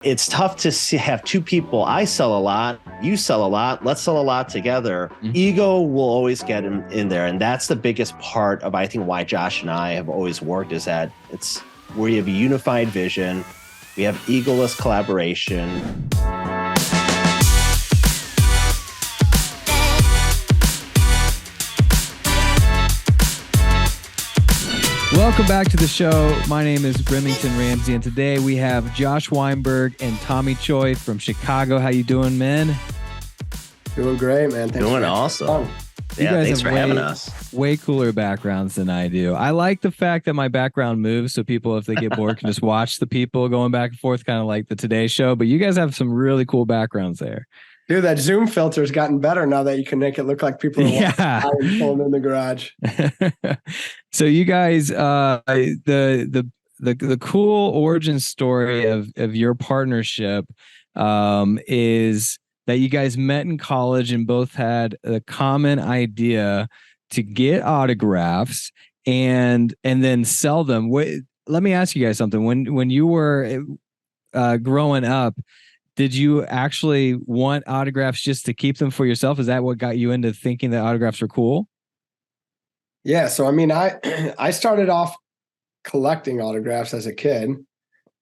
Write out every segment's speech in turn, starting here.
It's tough to have two people. I sell a lot, you sell a lot, let's sell a lot together. Ego will always get in there. And that's the biggest part of, I think, why Josh and I have always worked, is that it's where you have a unified vision. We have egoless collaboration. Welcome back to the show. My name is Remington Ramsey, and today we have Josh Weinberg and Tommy Choi from Chicago. How you doing, men? Doing great, man. Doing awesome. Yeah, thanks for having us. Way cooler backgrounds than I do. I like the fact that my background moves, so people, if they get bored, can just watch the people going back and forth, kind of like the Today Show. But you guys have some really cool backgrounds there. Dude, that Zoom filter's gotten better now that you can make it look like people are pulling in the garage. So you guys, the cool origin story of your partnership is that you guys met in college and both had a common idea to get autographs and then sell them. Let me ask you guys something. When you were growing up, did you actually want autographs just to keep them for yourself? Is that what got you into thinking that autographs were cool? Yeah. So, I mean, I started off collecting autographs as a kid,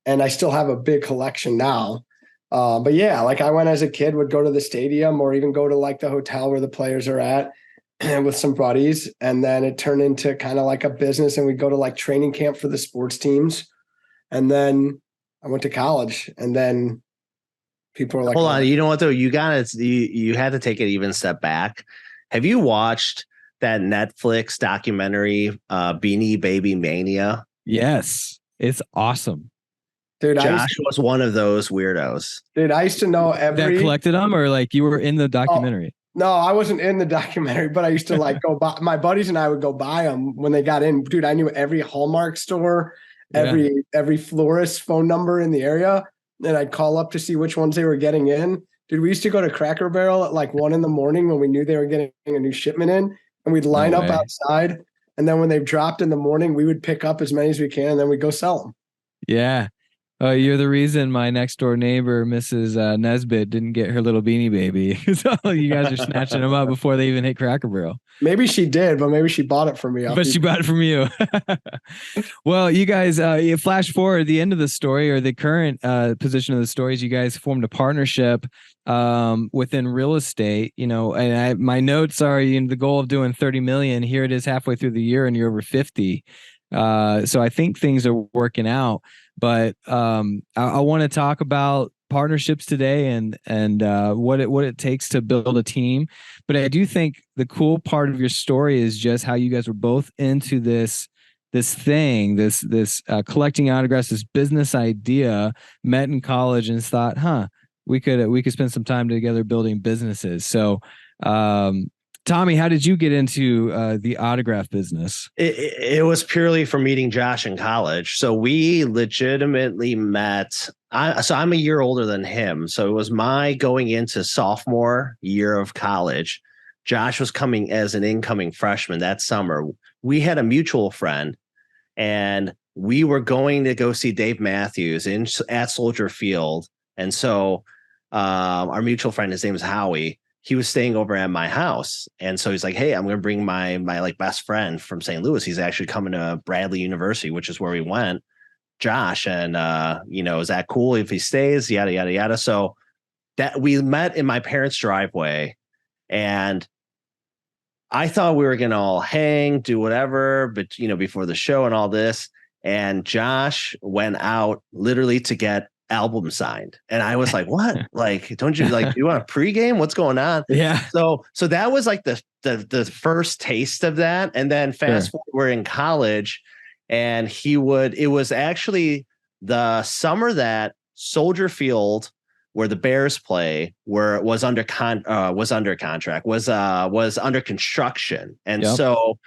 and I still have a big collection now. But yeah, like I went as a kid, would go to the stadium or even go to like the hotel where the players are at with some buddies. And then it turned into kind of like a business, and we'd go to like training camp for the sports teams. And then I went to college, and then people are like, hold on, you know what though? You had to take it even a step back. Have you watched that Netflix documentary, Beanie Baby Mania? Yes, it's awesome. Dude, Josh was one of those weirdos. Dude, I used to know that collected them, or like you were in the documentary? Oh, no, I wasn't in the documentary, but I used to like go buy. My buddies and I would go buy them when they got in. Dude, I knew every Hallmark store, every florist phone number in the area. And I'd call up to see which ones they were getting in. Dude, we used to go to Cracker Barrel at like 1 a.m. when we knew they were getting a new shipment in, and we'd line up outside. And then when they dropped in the morning, we would pick up as many as we can, and then we'd go sell them. Yeah. You're the reason my next door neighbor, Mrs. Nesbitt, didn't get her little Beanie Baby. So you guys are snatching them up before they even hit Cracker Barrel. Maybe she did, but maybe she bought it from me. But she bought it from you. Well, you guys, you flash forward the end of the story, or the current position of the story is you guys formed a partnership within real estate, and my notes are the goal of doing 30 million. Here it is halfway through the year and you're over 50. So I think things are working out. But I want to talk about partnerships today and what it takes to build a team. But I do think the cool part of your story is just how you guys were both into this thing, this collecting autographs, this business idea, met in college and thought, we could spend some time together building businesses. So Tommy, how did you get into the autograph business? It was purely from meeting Josh in college. So we legitimately met. I'm a year older than him. So it was my going into sophomore year of college. Josh was coming as an incoming freshman that summer. We had a mutual friend, and we were going to go see Dave Matthews at Soldier Field. And so our mutual friend, his name is Howie, he was staying over at my house. And so he's like, hey, I'm going to bring my like best friend from St. Louis. He's actually coming to Bradley University, which is where we went, Josh. And, is that cool if he stays? Yada, yada, yada. So that we met in my parents' driveway, and I thought we were going to all hang, do whatever, but, before the show and all this. And Josh went out literally to get album signed, and I was like, what? Like, don't you do you want a pregame? What's going on? Yeah. So that was like the first taste of that. And then fast forward, we're in college, and it was actually the summer that Soldier Field, where the Bears play, was under contract, was under construction. And so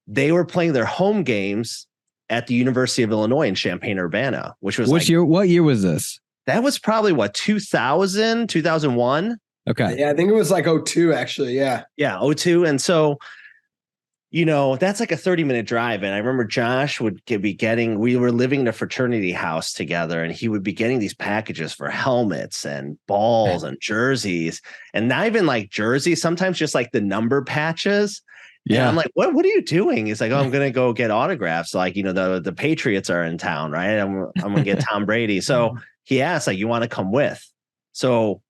they were playing their home games at the University of Illinois in Champaign-Urbana, which was what year was this? That was probably 2000, 2001. Okay. Yeah, I think it was like 2002, actually. Yeah. Yeah, 2002. And so That's like a 30-minute drive. And I remember Josh we were living in a fraternity house together, and he would be getting these packages for helmets and balls and jerseys, and not even like jerseys, sometimes just like the number patches. And I'm like, what are you doing? He's like, oh, I'm going to go get autographs. Like, the Patriots are in town, right? I'm going to get Tom Brady. So he asked, like, you want to come with? So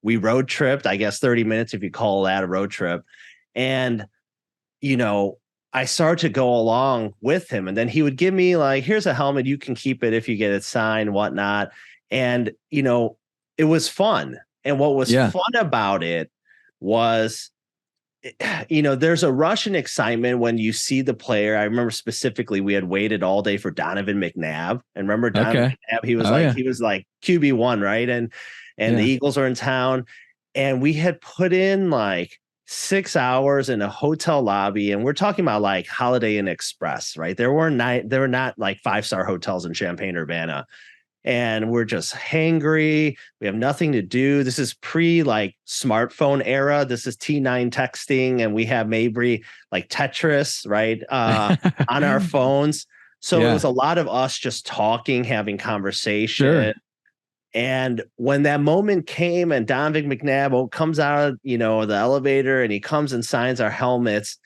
we road tripped, I guess 30 minutes, if you call that a road trip. And I started to go along with him, and then he would give me like, here's a helmet, you can keep it if you get it signed, whatnot. And, it was fun. And what was fun about it was, there's a rush and excitement when you see the player. I remember specifically, we had waited all day for Donovan McNabb. And remember Donovan McNabb, he was like QB1, right? And the Eagles are in town, and we had put in like 6 hours in a hotel lobby, and we're talking about like Holiday Inn Express, right? There were not like 5-star hotels in Champaign-Urbana, and we're just hangry. We have nothing to do. This is pre like smartphone era. This is T9 texting, and we have maybe like Tetris, right? On our phones. So it was a lot of us just talking, having conversation. Sure. And when that moment came and Donovan McNabb comes out of, the elevator, and he comes and signs our helmets,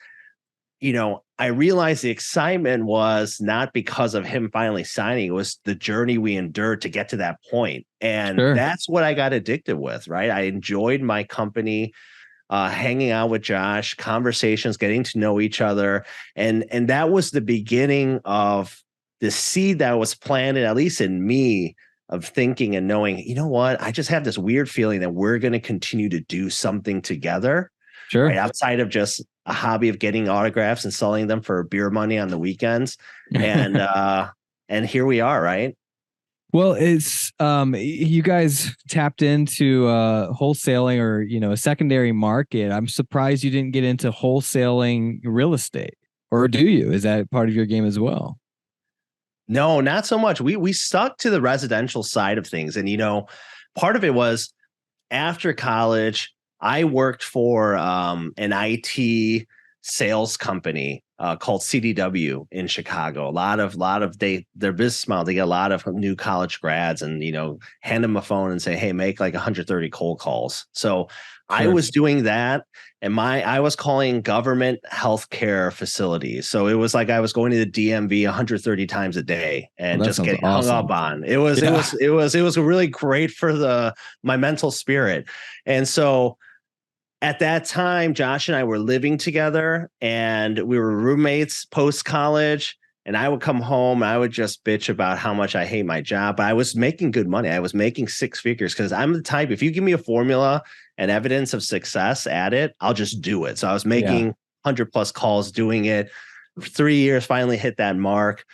I realized the excitement was not because of him finally signing. It was the journey we endured to get to that point. And that's what I got addicted with, right? I enjoyed my company, hanging out with Josh, conversations, getting to know each other. And that was the beginning of the seed that was planted, at least in me, of thinking and knowing, you know what, I just have this weird feeling that we're going to continue to do something together, right? Outside of just a hobby of getting autographs and selling them for beer money on the weekends. And, and here we are, right? Well, it's, you guys tapped into, wholesaling, or, a secondary market. I'm surprised you didn't get into wholesaling real estate, or do you? Is that part of your game as well? No, not so much. We stuck to the residential side of things. And, part of it was after college, I worked for an IT sales company called CDW in Chicago. A lot of their business model, they get a lot of new college grads, and, hand them a phone and say, hey, make like 130 cold calls. So I was doing that, and I was calling government healthcare facilities. So it was like I was going to the DMV 130 times a day and just getting hung up on. It was really great for my mental spirit. And so at that time, Josh and I were living together, and we were roommates post college. And I would come home, and I would just bitch about how much I hate my job. But I was making good money. I was making 6 figures, because I'm the type, if you give me a formula and evidence of success at it, I'll just do it. So I was making 100+ calls, doing it for 3 years, finally hit that mark.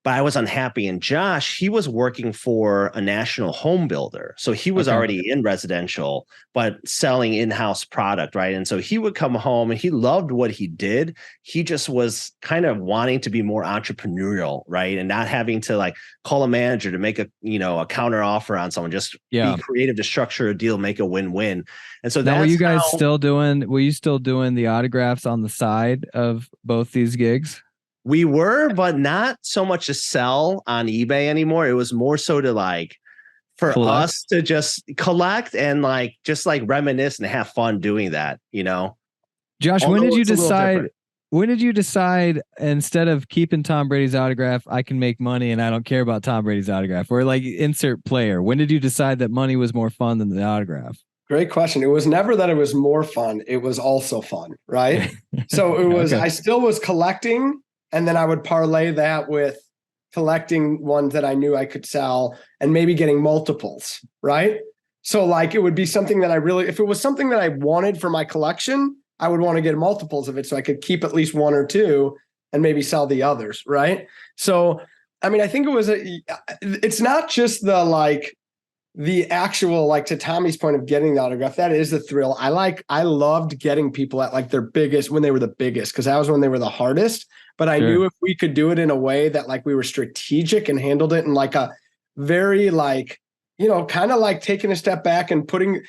But I was unhappy. And Josh, he was working for a national home builder. So he was already in residential, but selling in-house product, right? And so he would come home, and he loved what he did. He just was kind of wanting to be more entrepreneurial, right? And not having to like call a manager to make a counter offer on someone, just be creative to structure a deal, make a win-win. And so now, were you guys still doing the autographs on the side of both these gigs? We were, but not so much to sell on eBay anymore. It was more so to like, for us to just collect and like, just like reminisce and have fun doing that, Josh, when did you decide? When did you decide, instead of keeping Tom Brady's autograph, I can make money and I don't care about Tom Brady's autograph? Or like, insert player. When did you decide that money was more fun than the autograph? Great question. It was never that it was more fun. It was also fun, right? So it was, I still was collecting, and then I would parlay that with collecting ones that I knew I could sell, and maybe getting multiples, right? So like, it would be something that if it was something that I wanted for my collection, I would want to get multiples of it so I could keep at least one or two and maybe sell the others, right? So, I mean, I think it's not just the actual, like, to Tommy's point of getting the autograph, that is the thrill. I loved getting people at like their biggest, when they were the biggest, because that was when they were the hardest. But I knew if we could do it in a way that like we were strategic and handled it in like a very like, kind of like taking a step back and putting,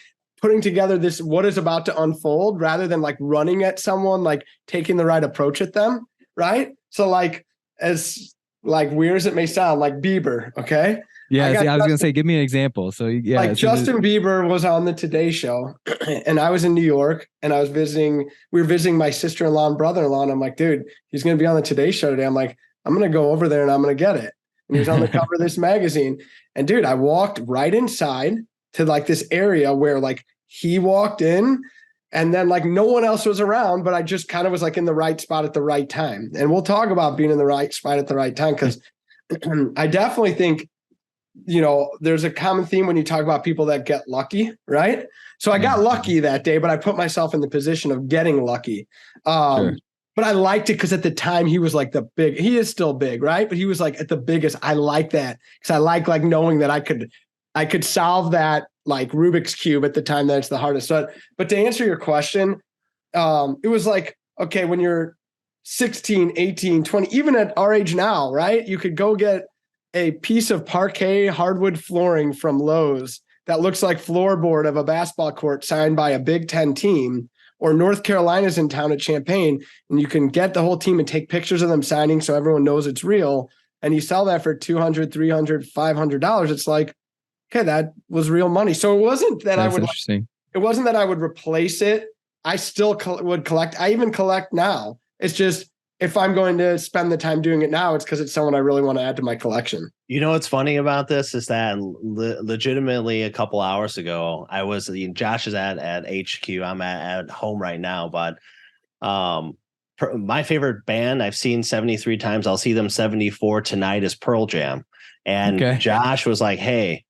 putting together this, what is about to unfold, rather than like running at someone, like taking the right approach at them. Right. So like, as like weird as it may sound, like Bieber. Okay. Yeah. I was going to say, give me an example. So yeah. Like Justin Bieber was on the Today Show and I was in New York and we were visiting my sister-in-law and brother-in-law. And I'm like, dude, he's going to be on the Today Show today. I'm like, I'm going to go over there and I'm going to get it. And he was on the cover of this magazine. And dude, I walked right inside to like this area where like he walked in and then like no one else was around, but I just kind of was like in the right spot at the right time. And we'll talk about being in the right spot at the right time, because I definitely think, you know, there's a common theme when you talk about people that get lucky, right? So I got lucky that day, but I put myself in the position of getting lucky. Sure. But I liked it because at the time he was like he is still big, right? But he was like at the biggest. I like that because I like knowing that I could solve that like Rubik's Cube at the time that it's the hardest. But to answer your question, it was like, okay, when you're 16, 18, 20, even at our age now, right? You could go get a piece of parquet hardwood flooring from Lowe's that looks like floorboard of a basketball court signed by a Big Ten team, or North Carolina's in town at Champaign, and you can get the whole team and take pictures of them signing so everyone knows it's real. And you sell that for $200, $300, $500. It's like, okay, that was real money. So it wasn't that it wasn't that I would replace it. I still would collect. I even collect now. It's just, if I'm going to spend the time doing it now, it's because it's someone I really want to add to my collection. You know what's funny about this is that legitimately a couple hours ago, Josh is at HQ. I'm at home right now, but my favorite band I've seen 73 times. I'll see them 74 tonight is Pearl Jam. And Josh was like, hey,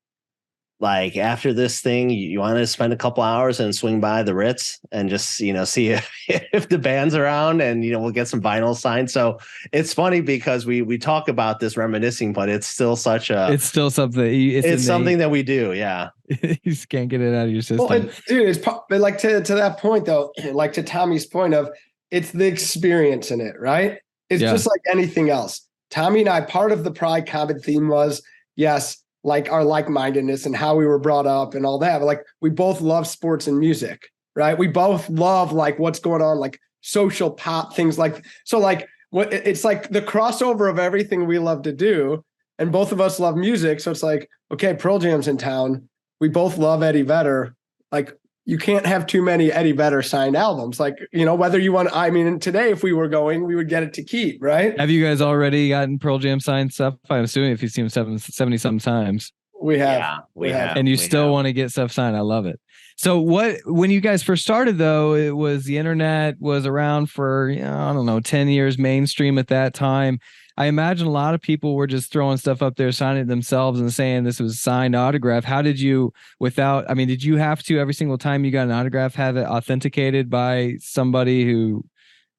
like after this thing, you want to spend a couple hours and swing by the Ritz and just, you know, see if the band's around, and, you know, we'll get some vinyl signed. So it's funny because we talk about this reminiscing, but it's still something. It's something that we do. Yeah. You just can't get it out of your system. Well, dude, it's like to that point though, like to Tommy's point of, it's the experience in it, right? It's just like anything else. Tommy and I, part of the Pride common theme was, yes, like our like-mindedness and how we were brought up and all that. But like, we both love sports and music, right? We both love like what's going on, like social pop things, like, so like it's like the crossover of everything we love to do. And both of us love music. So it's like, okay, Pearl Jam's in town. We both love Eddie Vedder. Like, you can't have too many Eddie Vedder signed albums. Like, you know, whether you want, I mean, today, if we were going, we would get it to keep, right? Have you guys already gotten Pearl Jam signed stuff? I'm assuming if you've seen them 70 something times. We have. Yeah, we have. And you still want to get stuff signed. I love it. So when you guys first started though, it was the internet was around for, you know, I don't know, 10 years mainstream at that time. I imagine a lot of people were just throwing stuff up there, signing it themselves and saying this was signed autograph. How did you, did you have to, every single time you got an autograph, have it authenticated by somebody who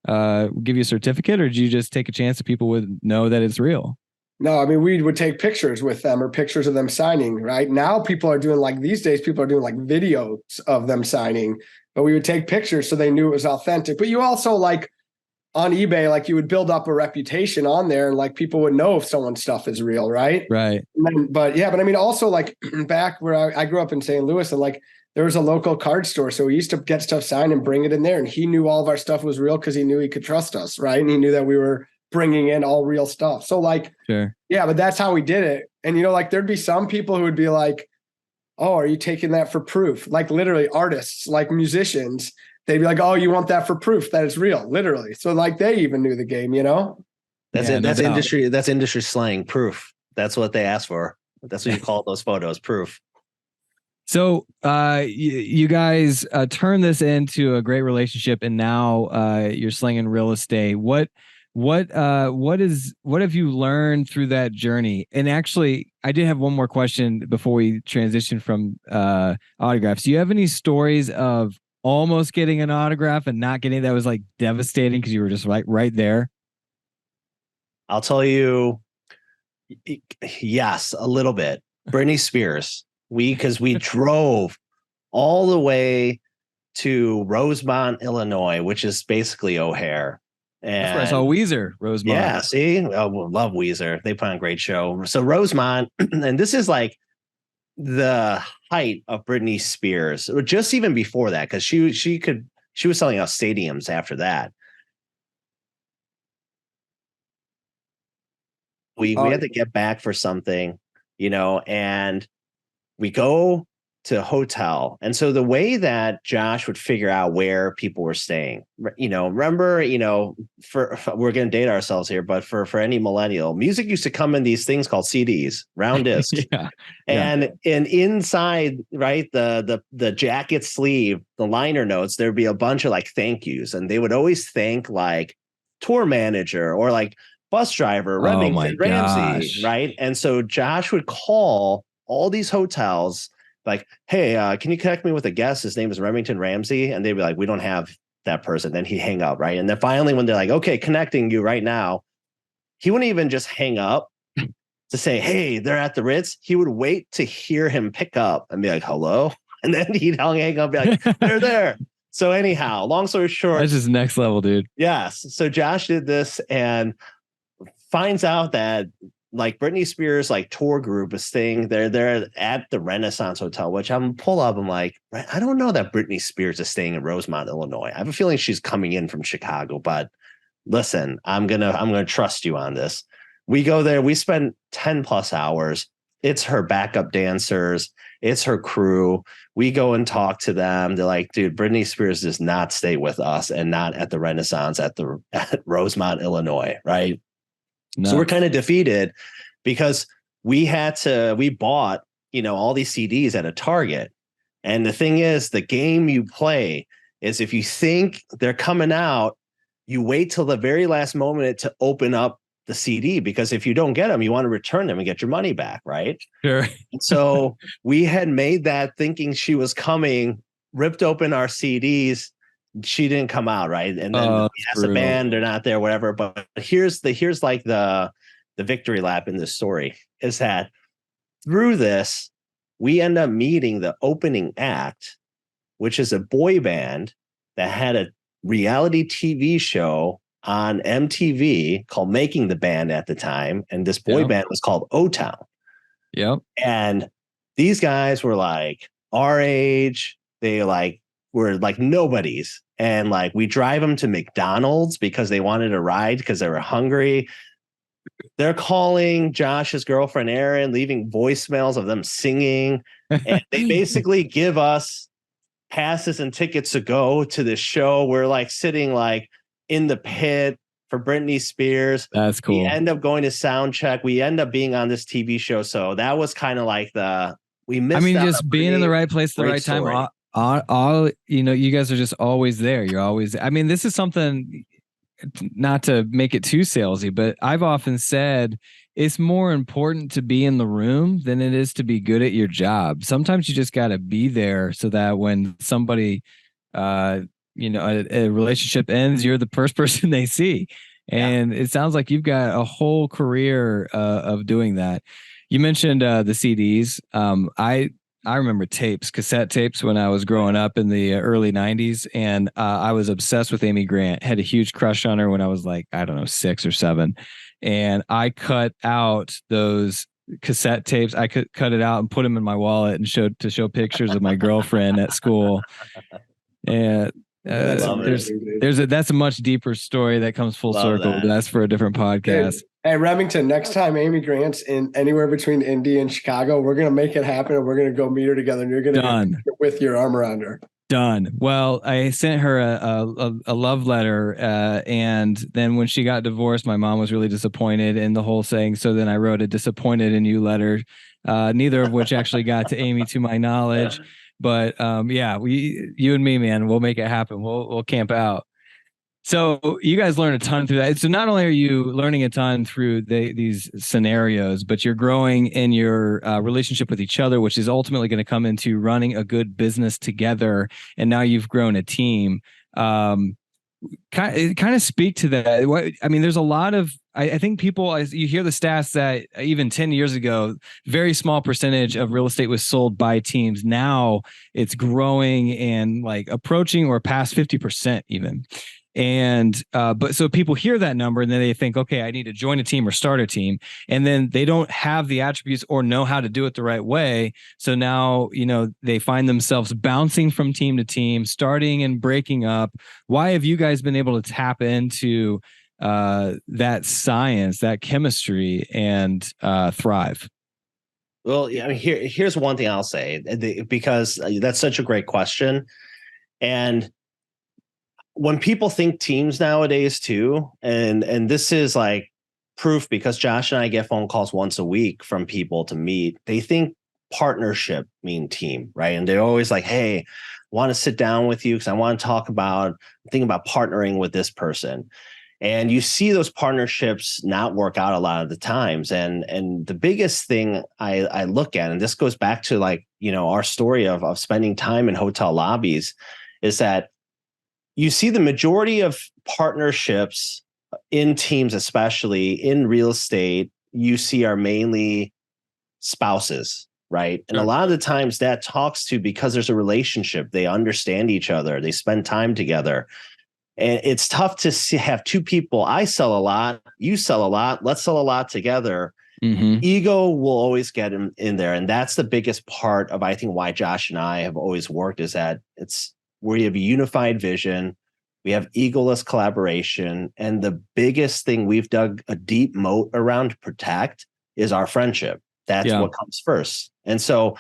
give you a certificate, or did you just take a chance that people would know that it's real? No, I mean, we would take pictures with them or pictures of them signing, right? Now people are doing like, these days, people are doing like videos of them signing, but we would take pictures so they knew it was authentic. But you also like, on eBay, like you would build up a reputation on there and like people would know if someone's stuff is real, right? Right. But I mean, also like back where I grew up in St. Louis, and like there was a local card store. So we used to get stuff signed and bring it in there. And he knew all of our stuff was real because he knew he could trust us, right? And he knew that we were bringing in all real stuff. So like, sure. Yeah, but that's how we did it. And, you know, like there'd be some people who would be like, oh, are you taking that for proof? Like literally artists, like musicians. They'd be like, oh, you want that for proof that it's real, literally. So like they even knew the game, you know? That's industry slang, proof. That's what they ask for. That's what you call those photos, proof. So you guys turn this into a great relationship, and now you're slinging real estate. What have you learned through that journey? And actually, I did have one more question before we transition from autographs. Do you have any stories of almost getting an autograph and not getting that was like devastating because you were just like right there? I'll tell you, yes, a little bit. Britney Spears. Because we drove all the way to Rosemont, Illinois, which is basically O'Hare. And that's where I saw Weezer, Rosemont. Yeah, see, I love Weezer. They put on a great show. So Rosemont, and this is like the height of Britney Spears, or just even before that, because she was selling out stadiums after that. We had to get back for something, and we go to a hotel. And so the way that Josh would figure out where people were staying, remember, for we're going to date ourselves here, but for any millennial, music used to come in these things called CDs, round discs. Yeah. And inside, right, the jacket sleeve, the liner notes, there'd be a bunch of like thank yous, and they would always thank like tour manager or like bus driver, Remington Ramsey, right? And so Josh would call all these hotels like, hey, can you connect me with a guest? His name is Remington Ramsey. And they'd be like, we don't have that person. Then he'd hang up, right? And then finally, when they're like, okay, connecting you right now, he wouldn't even just hang up to say, hey, they're at the Ritz. He would wait to hear him pick up and be like, hello. And then he'd hang up and be like, they're there. So anyhow, long story short. That's just next level, dude. Yes. So Josh did this and finds out that like Britney Spears like tour group is staying there. They're at the Renaissance Hotel, which I'm pull up. I'm like, I don't know that Britney Spears is staying in Rosemont, Illinois. I have a feeling she's coming in from Chicago, but listen, I'm gonna trust you on this. We go there, we spend 10 plus hours. It's her backup dancers, it's her crew. We go and talk to them. They're like, dude, Britney Spears does not stay with us and not at the Renaissance at Rosemont, Illinois, right? No. So we're kind of defeated because we bought, all these CDs at a Target. And the thing is, the game you play is if you think they're coming out, you wait till the very last moment to open up the CD, because if you don't get them, you want to return them and get your money back, right? Sure. So we had made that thinking she was coming, ripped open our CDs. She didn't come out, right? And then as a band, they're not there, whatever. But here's like the victory lap in this story is that through this, we end up meeting the opening act, which is a boy band that had a reality TV show on MTV called Making the Band at the time. And this boy band was called O-Town. Yep. And these guys were like our age. They were like nobodies. And like we drive them to McDonald's because they wanted a ride because they were hungry. They're calling Josh's girlfriend, Erin, leaving voicemails of them singing. And they basically give us passes and tickets to go to this show. We're like sitting like in the pit for Britney Spears. That's cool. We end up going to sound check. We end up being on this TV show. So that was kind of like we missed. I mean, just being in the right place at the right time. All you guys are just always there. You're always. I mean, this is something. Not to make it too salesy, but I've often said it's more important to be in the room than it is to be good at your job. Sometimes you just got to be there so that when somebody, a relationship ends, you're the first person they see. And it sounds like you've got a whole career of doing that. You mentioned the CDs. I remember cassette tapes when I was growing up in the early 90s. And I was obsessed with Amy Grant, had a huge crush on her when I was like, I don't know, 6 or 7. And I cut out those cassette tapes. I could cut it out and put them in my wallet and show pictures of my girlfriend at school. And that's a much deeper story that comes full circle. But that's for a different podcast. Hey, Remington, next time Amy Grant's in anywhere between Indy and Chicago, we're going to make it happen and we're going to go meet her together and you're going to get with your arm around her. Done. Well, I sent her a love letter. And then when she got divorced, my mom was really disappointed in the whole thing. So then I wrote a disappointed in you letter, neither of which actually got to Amy to my knowledge. But you and me, man, we'll make it happen. We'll camp out. So you guys learn a ton through that. So not only are you learning a ton through these scenarios, but you're growing in your relationship with each other, which is ultimately going to come into running a good business together. And now you've grown a team. Kind of speak to that. I mean, there's a lot of, I think people, as you hear the stats that even 10 years ago, very small percentage of real estate was sold by teams. Now it's growing and like approaching or past 50% even. And but so people hear that number and then they think, okay, I need to join a team or start a team. And then they don't have the attributes or know how to do it the right way. So now, they find themselves bouncing from team to team, starting and breaking up. Why have you guys been able to tap into that science, that chemistry, and thrive? Well, yeah, I mean, here's one thing I'll say, because that's such a great question. And when people think teams nowadays too, and this is like proof because Josh and I get phone calls once a week from people to meet, they think partnership mean team, right? And they're always like, hey, I want to sit down with you because I want to talk about, thinking about partnering with this person. And you see those partnerships not work out a lot of the times. And the biggest thing I look at, and this goes back to like, our story of spending time in hotel lobbies, is that you see the majority of partnerships in teams, especially in real estate, you see are mainly spouses, right? And a lot of the times that talks to, because there's a relationship, they understand each other, they spend time together. And it's tough to have two people. I sell a lot, you sell a lot, let's sell a lot together. Mm-hmm. Ego will always get in there. And that's the biggest part of, I think, why Josh and I have always worked, is that it's where you have a unified vision, we have egoless collaboration. And the biggest thing we've dug a deep moat around to protect is our friendship. That's what comes first. And so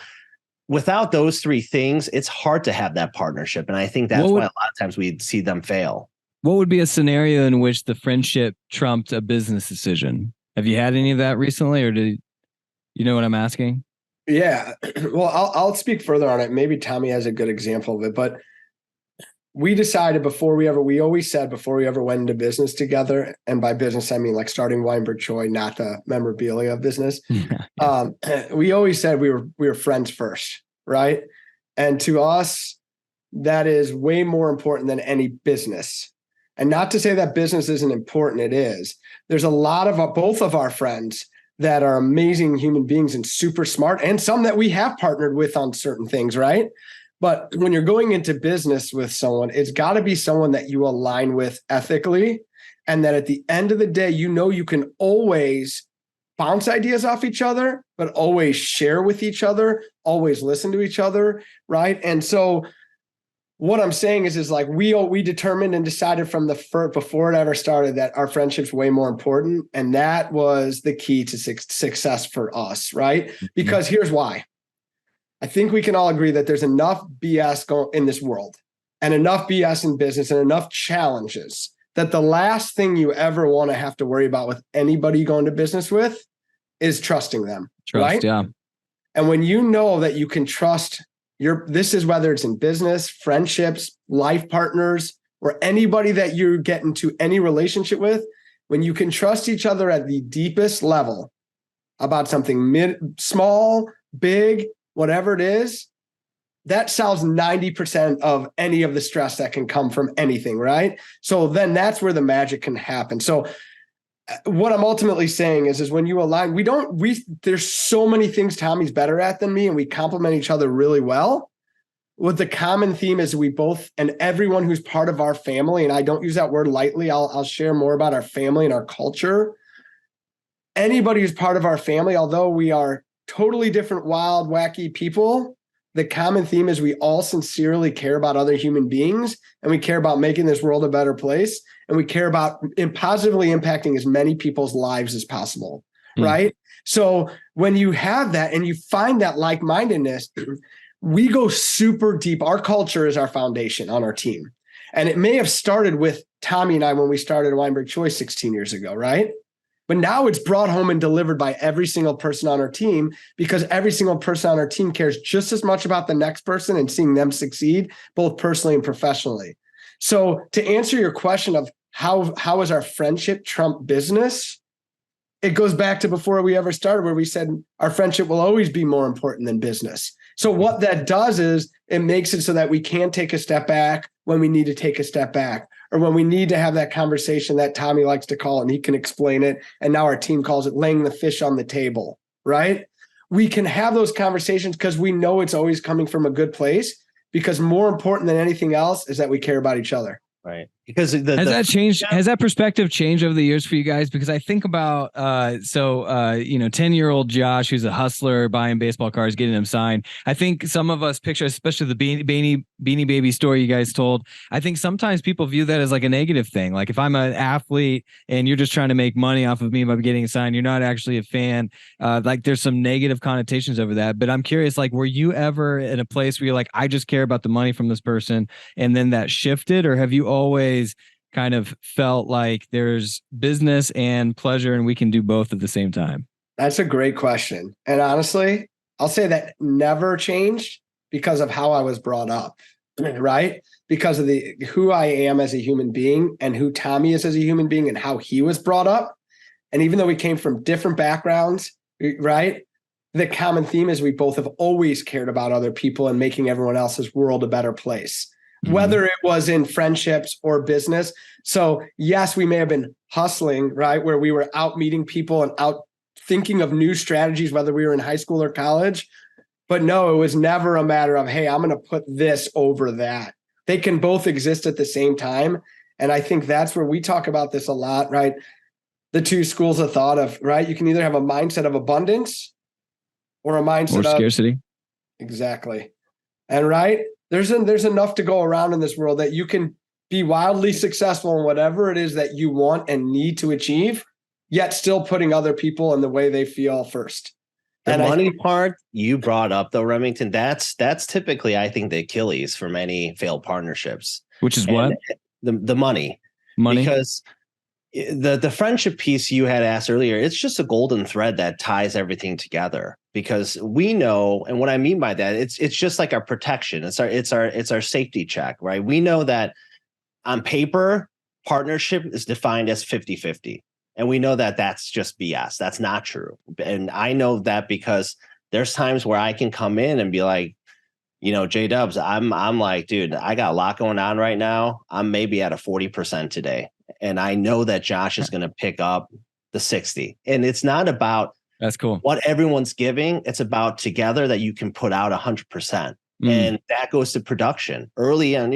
without those three things, it's hard to have that partnership. And I think that's why a lot of times we see them fail. What would be a scenario in which the friendship trumped a business decision? Have you had any of that recently, or do you know what I'm asking? Yeah. Well, I'll speak further on it. Maybe Tommy has a good example of it, but we decided we always said before we ever went into business together, and by business, I mean like starting Weinberg Choi, not the memorabilia business. We always said we were friends first, right? And to us, that is way more important than any business. And not to say that business isn't important, it is. There's a lot of both of our friends that are amazing human beings and super smart, and some that we have partnered with on certain things, right? But when you're going into business with someone, it's got to be someone that you align with ethically. And that at the end of the day, you can always bounce ideas off each other, but always share with each other, always listen to each other, right? And so what I'm saying is like we determined and decided from the first, before it ever started, that our friendship's way more important. And that was the key to success for us, right? Because here's why. I think we can all agree that there's enough BS going in this world, and enough BS in business, and enough challenges, that the last thing you ever want to have to worry about with anybody going to business with is trusting them. Right? Yeah. And when you know that you can trust this is whether it's in business, friendships, life partners, or anybody that you get into any relationship with, when you can trust each other at the deepest level about something small, big, whatever it is, that solves 90% of any of the stress that can come from anything, right? So then that's where the magic can happen. So what I'm ultimately saying is when you align, there's so many things Tommy's better at than me, and we complement each other really well. What the common theme is, we both, and everyone who's part of our family, and I don't use that word lightly, I'll share more about our family and our culture. Anybody who's part of our family, although we are totally different, wild, wacky people, the common theme is we all sincerely care about other human beings, and we care about making this world a better place, and we care about positively impacting as many people's lives as possible, right? So when you have that and you find that like-mindedness, we go super deep. Our culture is our foundation on our team. And it may have started with Tommy and I when we started Weinberg Choi 16 years ago, right? But now it's brought home and delivered by every single person on our team, because every single person on our team cares just as much about the next person and seeing them succeed, both personally and professionally. So to answer your question of how is our friendship trump business, it goes back to before we ever started, where we said our friendship will always be more important than business. So what that does is it makes it so that we can take a step back when we need to take a step back, or when we need to have that conversation that Tommy likes to call, and he can explain it. And now our team calls it laying the fish on the table, right? We can have those conversations because we know it's always coming from a good place, because more important than anything else is that we care about each other. Right. because has that changed? Has that perspective changed over the years for you guys? Because I think about 10-year-old Josh, who's a hustler, buying baseball cards, getting them signed. I think some of us picture, especially the Beanie Baby story you guys told. I think sometimes people view that as like a negative thing. Like if I'm an athlete and you're just trying to make money off of me by getting signed, you're not actually a fan. Like there's some negative connotations over that. But I'm curious, like, were you ever in a place where you're like, I just care about the money from this person, and then that shifted, or have you always kind of felt like there's business and pleasure and we can do both at the same time? That's a great question. And honestly, I'll say that never changed because of how I was brought up, right? Because of who I am as a human being and who Tommy is as a human being and how he was brought up. And even though we came from different backgrounds, right? The common theme is we both have always cared about other people and making everyone else's world a better place. Whether it was in friendships or business. So yes, we may have been hustling, right? Where we were out meeting people and out thinking of new strategies, whether we were in high school or college. But no, it was never a matter of, hey, I'm going to put this over that. They can both exist at the same time. And I think that's where we talk about this a lot, right? The two schools of thought of, right? You can either have a mindset of abundance or a mindset of scarcity. Exactly. And right, there's enough to go around in this world that you can be wildly successful in whatever it is that you want and need to achieve, yet still putting other people in the way they feel first. The money part you brought up though, Remington, that's typically, I think, the Achilles for many failed partnerships. Which is what? The money. Because the friendship piece you had asked earlier, it's just a golden thread that ties everything together. Because we know, and what I mean by that, it's just like our protection. It's our safety check, right? We know that on paper, partnership is defined as 50-50. And we know that that's just BS. That's not true. And I know that because there's times where I can come in and be like, J-Dubs, I'm like, dude, I got a lot going on right now. I'm maybe at a 40% today. And I know that Josh is going to pick up the 60. And it's not about that's cool what everyone's giving. It's about together that you can put out 100%. And that goes to production early on.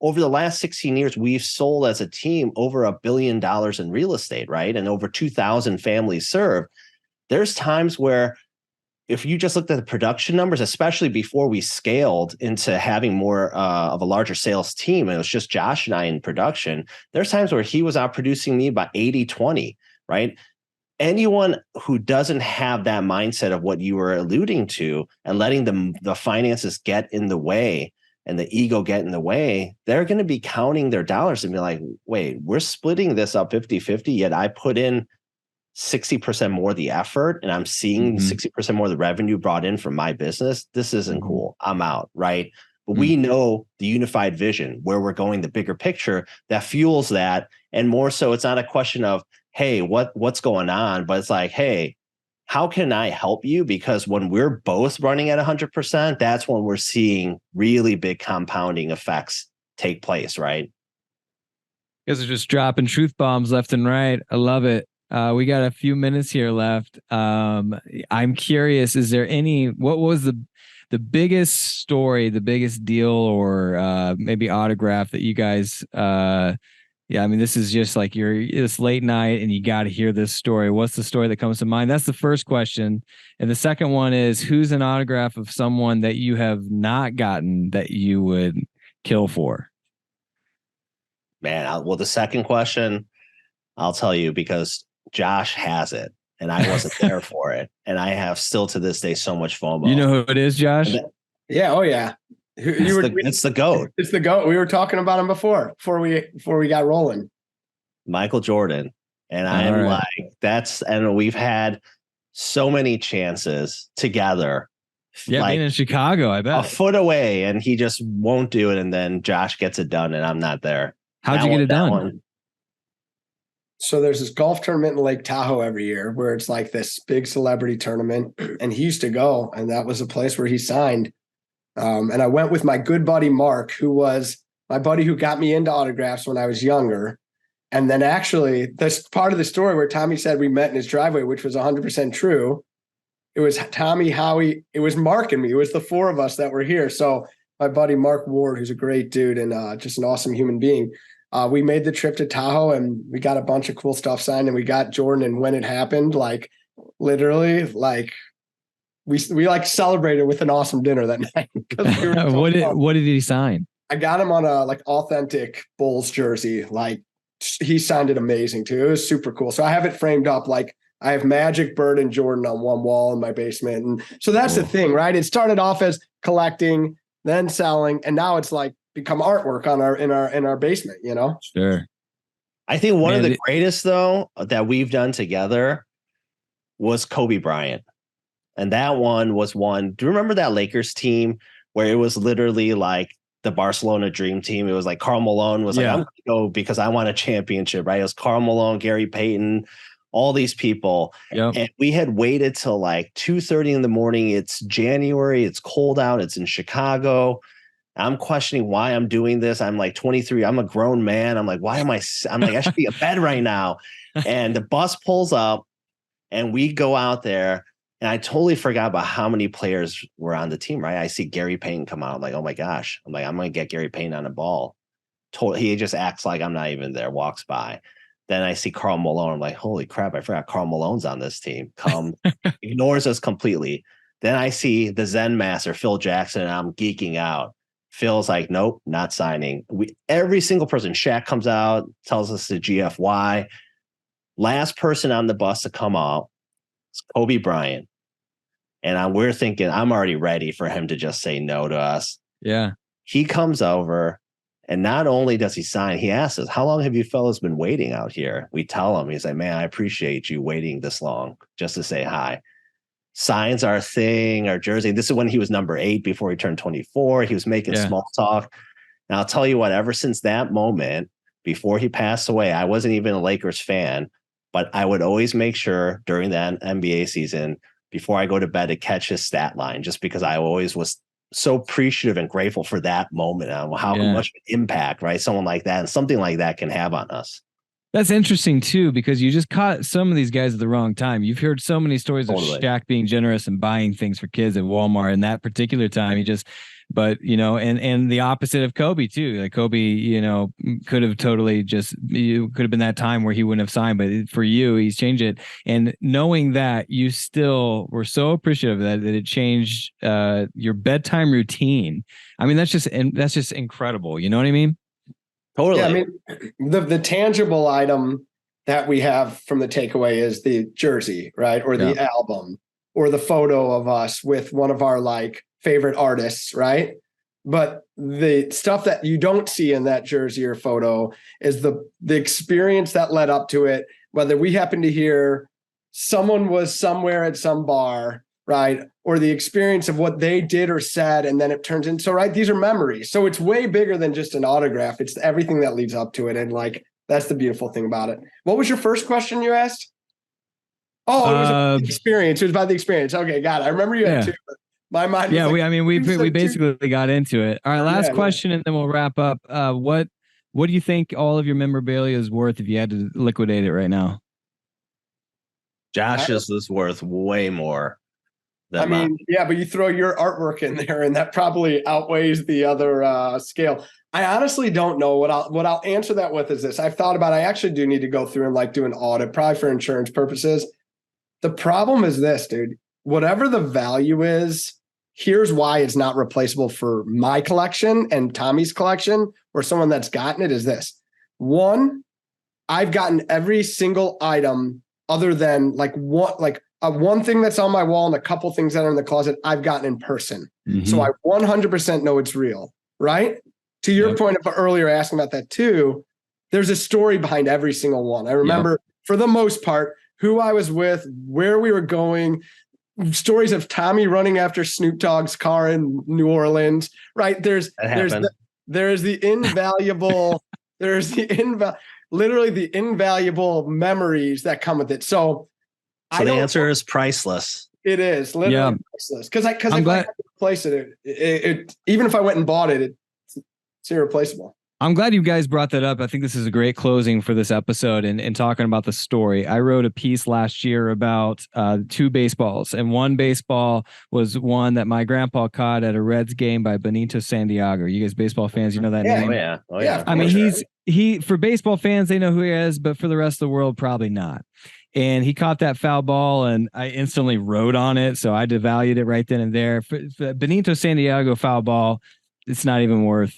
Over the last 16 years, we've sold as a team over $1 billion in real estate, right? And over 2,000 families served. There's times where if you just looked at the production numbers, especially before we scaled into having more of a larger sales team, and it was just Josh and I in production, there's times where he was out producing me by 80-20, right? Anyone who doesn't have that mindset of what you were alluding to and letting the finances get in the way and the ego get in the way, they're going to be counting their dollars and be like, wait, we're splitting this up 50-50, yet I put in 60% more of the effort and I'm seeing 60% more of the revenue brought in from my business. This isn't cool. I'm out, right? But we know the unified vision, where we're going, the bigger picture that fuels that. And more so, it's not a question of, hey, what's going on? But it's like, hey, how can I help you? Because when we're both running at 100%, that's when we're seeing really big compounding effects take place, right? You guys are just dropping truth bombs left and right. I love it. We got a few minutes here left. I'm curious, is there what was the biggest story, the biggest deal, or maybe autograph that you guys this is just like it's late night and you got to hear this story. What's the story that comes to mind? That's the first question. And the second one is, who's an autograph of someone that you have not gotten that you would kill for? Man, the second question, I'll tell you, because Josh has it and I wasn't there for it. And I have still to this day so much FOMO. You know who it is, Josh? Yeah. Oh yeah. It's the GOAT. It's the GOAT. We were talking about him before we got rolling. Michael Jordan. And I'm like, and we've had so many chances together. Yeah, like, being in Chicago, I bet. A foot away, and he just won't do it. And then Josh gets it done, and I'm not there. How'd you get it done? So there's this golf tournament in Lake Tahoe every year where it's like this big celebrity tournament. And he used to go, and that was a place where he signed. And I went with my good buddy, Mark, who was my buddy who got me into autographs when I was younger. And then actually, this part of the story where Tommy said we met in his driveway, which was 100% true. It was Tommy, Howie, it was Mark and me. It was the four of us that were here. So my buddy, Mark Ward, who's a great dude and just an awesome human being, We made the trip to Tahoe and we got a bunch of cool stuff signed, and we got Jordan. And when it happened, like literally, like we like celebrated with an awesome dinner that night. We were so what did he sign? I got him on a like authentic Bulls jersey. Like he signed it amazing too. It was super cool. So I have it framed up. Like I have Magic, Bird, and Jordan on one wall in my basement. And so that's the thing, right? It started off as collecting, then selling, and now it's like become artwork on in our basement, you know? Sure. I think one of the greatest though that we've done together was Kobe Bryant. And that one was one. Do you remember that Lakers team where it was literally like the Barcelona dream team? It was like Karl Malone was like, I'm going to go because I want a championship, right? It was Karl Malone, Gary Payton, all these people. Yep. And we had waited till like 2:30 in the morning. It's January. It's cold out. It's in Chicago. I'm questioning why I'm doing this. I'm like 23. I'm a grown man. I'm like, I'm like, I should be in bed right now. And the bus pulls up and we go out there. And I totally forgot about how many players were on the team, right? I see Gary Payton come out. I'm like, oh my gosh. I'm like, I'm going to get Gary Payton on the ball. He just acts like I'm not even there, walks by. Then I see Karl Malone. I'm like, holy crap, I forgot Karl Malone's on this team. Ignores us completely. Then I see the Zen master, Phil Jackson, and I'm geeking out. Phil's like, nope, not signing. Every single person, Shaq comes out, tells us the GFY. Last person on the bus to come out is Kobe Bryant. And we're thinking, I'm already ready for him to just say no to us. Yeah. He comes over, and not only does he sign, he asks us, how long have you fellas been waiting out here? We tell him, he's like, man, I appreciate you waiting this long just to say hi. Signs our thing, our jersey. This is when he was number 8 before he turned 24. He was making small talk. And I'll tell you what, ever since that moment, before he passed away, I wasn't even a Lakers fan, but I would always make sure during that NBA season, before I go to bed, to catch his stat line, just because I always was so appreciative and grateful for that moment and how much impact, right? Someone like that and something like that can have on us. That's interesting too, because you just caught some of these guys at the wrong time. You've heard so many stories of Shaq being generous and buying things for kids at Walmart. And that particular time, but and the opposite of Kobe too. Like Kobe, could have totally could have been that time where he wouldn't have signed, but for you, he's changed it. And knowing that, you still were so appreciative of that it changed your bedtime routine. I mean, that's just incredible. You know what I mean? Totally. Yeah, I mean, the tangible item that we have from the takeaway is the jersey, right? Or the album or the photo of us with one of our like favorite artists, right? But the stuff that you don't see in that jersey or photo is the experience that led up to it. Whether we happen to hear someone was somewhere at some bar, right? Or the experience of what they did or said, and then it turns into, right? These are memories. So it's way bigger than just an autograph. It's everything that leads up to it. And like, that's the beautiful thing about it. What was your first question you asked? Oh, it was about the experience. It was about the experience. Okay, got it. I remember you had two. My mind. Yeah, we basically got into it. All right, last question, and then we'll wrap up. What do you think all of your memorabilia is worth if you had to liquidate it right now? Josh's is worth way more. I mean, yeah, but you throw your artwork in there, and that probably outweighs the other scale. I honestly don't know. What I'll answer that with is this. I've thought about. I actually do need to go through and like do an audit, probably for insurance purposes. The problem is this, dude. Whatever the value is, here's why it's not replaceable for my collection and Tommy's collection, or someone that's gotten it. Is this one? I've gotten every single item other than one thing that's on my wall and a couple things that are in the closet I've gotten in person. Mm-hmm. So I 100% know it's real, right? To your point of earlier asking about that too, there's a story behind every single one. I remember for the most part, who I was with, where we were going, stories of Tommy running after Snoop Dogg's car in New Orleans, right? There's the invaluable, literally the invaluable memories that come with it. So the answer is priceless. It is literally priceless. Because if I had to replace it, even if I went and bought it, it's irreplaceable. I'm glad you guys brought that up. I think this is a great closing for this episode and talking about the story. I wrote a piece last year about two baseballs, and one baseball was one that my grandpa caught at a Reds game by Benito Santiago. You guys baseball fans, you know that name? Oh yeah. Oh yeah. I mean, he for baseball fans, they know who he is, but for the rest of the world, probably not. And he caught that foul ball, and I instantly wrote on it. So I devalued it right then and there. For Benito Santiago foul ball, it's not even worth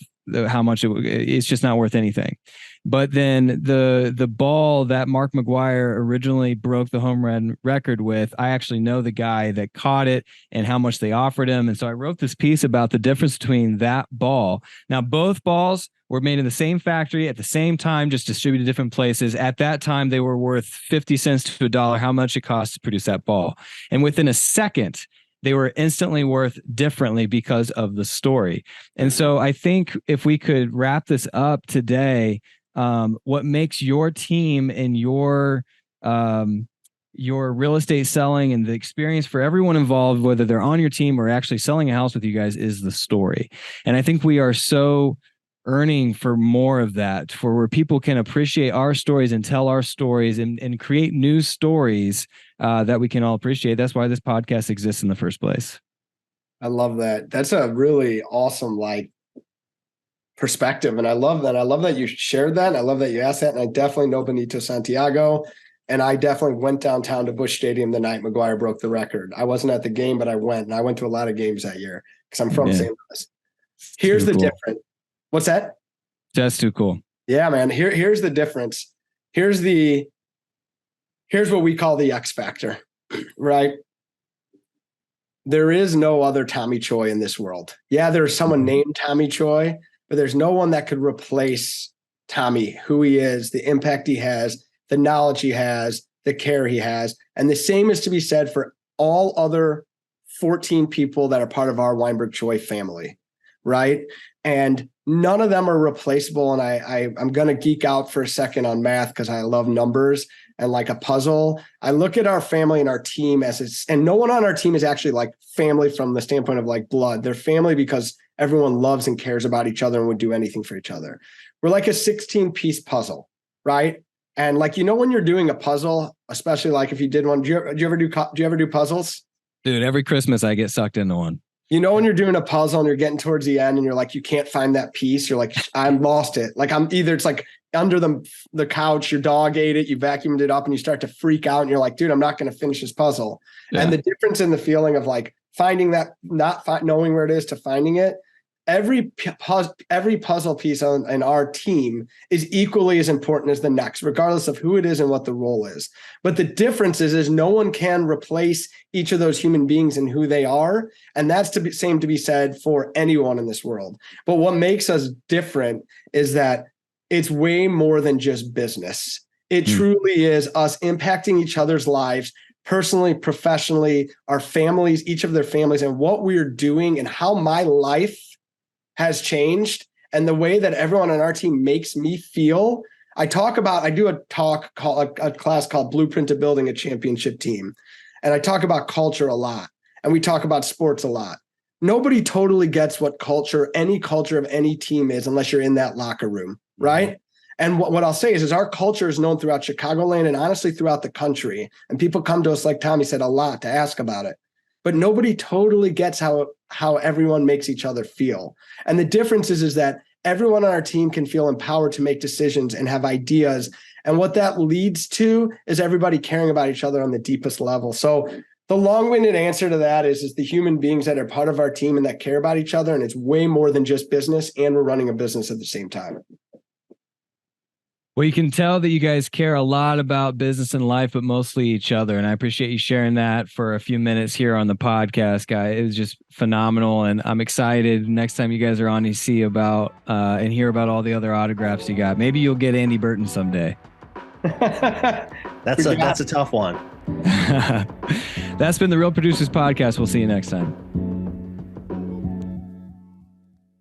how much it's just not worth anything. But then the ball that Mark McGwire originally broke the home run record with, I actually know the guy that caught it and how much they offered him. And so I wrote this piece about the difference between that ball. Now, both balls were made in the same factory at the same time, just distributed different places. At that time, they were worth 50 cents to $1, how much it cost to produce that ball. And within a second, they were instantly worth differently because of the story. And so I think if we could wrap this up today, what makes your team and your real estate selling and the experience for everyone involved, whether they're on your team or actually selling a house with you guys, is the story. And I think we are so earning for more of that, for where people can appreciate our stories and tell our stories and create new stories that we can all appreciate. That's why this podcast exists in the first place. I love that. That's a really awesome perspective. And I love that. I love that you shared that. I love that you asked that. And I definitely know Benito Santiago. And I definitely went downtown to Busch Stadium the night McGwire broke the record. I wasn't at the game, but I went. And I went to a lot of games that year because I'm from St. Louis. Here's the difference. What's that? That's too cool. Yeah, man. Here's the difference. Here's what we call the X factor, right? There is no other Tommy Choi in this world. Yeah, there's someone named Tommy Choi, but there's no one that could replace Tommy, who he is, the impact he has, the knowledge he has, the care he has. And the same is to be said for all other 14 people that are part of our Weinberg Choi family, right? And none of them are replaceable. And I'm going to geek out for a second on math because I love numbers and like a puzzle. I look at our family and our team and no one on our team is actually like family from the standpoint of like blood. They're family because everyone loves and cares about each other and would do anything for each other. We're like a 16-piece puzzle, right? And like, when you're doing a puzzle, especially like if you did one, do you ever do puzzles? Dude, every Christmas I get sucked into one. When you're doing a puzzle and you're getting towards the end and you're like, you can't find that piece. You're like, I'm lost it. Like it's like under the couch, your dog ate it, you vacuumed it up and you start to freak out and you're like, dude, I'm not going to finish this puzzle. Yeah. And the difference in the feeling of like finding that, knowing where it is to finding it, every puzzle piece in our team is equally as important as the next, regardless of who it is and what the role is. But the difference is no one can replace each of those human beings and who they are. And that's same to be said for anyone in this world. But what makes us different is that it's way more than just business. It truly is us impacting each other's lives personally, professionally, our families, each of their families, and what we're doing and how my life has changed and the way that everyone on our team makes me feel. I do a talk called a class called Blueprint to Building a Championship Team. And I talk about culture a lot and we talk about sports a lot. Nobody totally gets what any culture of any team is unless you're in that locker room, right? Mm-hmm. And what I'll say is our culture is known throughout Chicagoland and honestly throughout the country. And people come to us, like Tommy said, a lot to ask about it. But nobody totally gets how everyone makes each other feel. And the difference is that everyone on our team can feel empowered to make decisions and have ideas. And what that leads to is everybody caring about each other on the deepest level. So the long-winded answer to that is the human beings that are part of our team and that care about each other. And it's way more than just business. And we're running a business at the same time. Well, you can tell that you guys care a lot about business and life, but mostly each other. And I appreciate you sharing that for a few minutes here on the podcast, guy. It was just phenomenal. And I'm excited next time you guys are on to see about and hear about all the other autographs you got. Maybe you'll get Andy Burton someday. That's a tough one. That's been the Real Producers Podcast. We'll see you next time.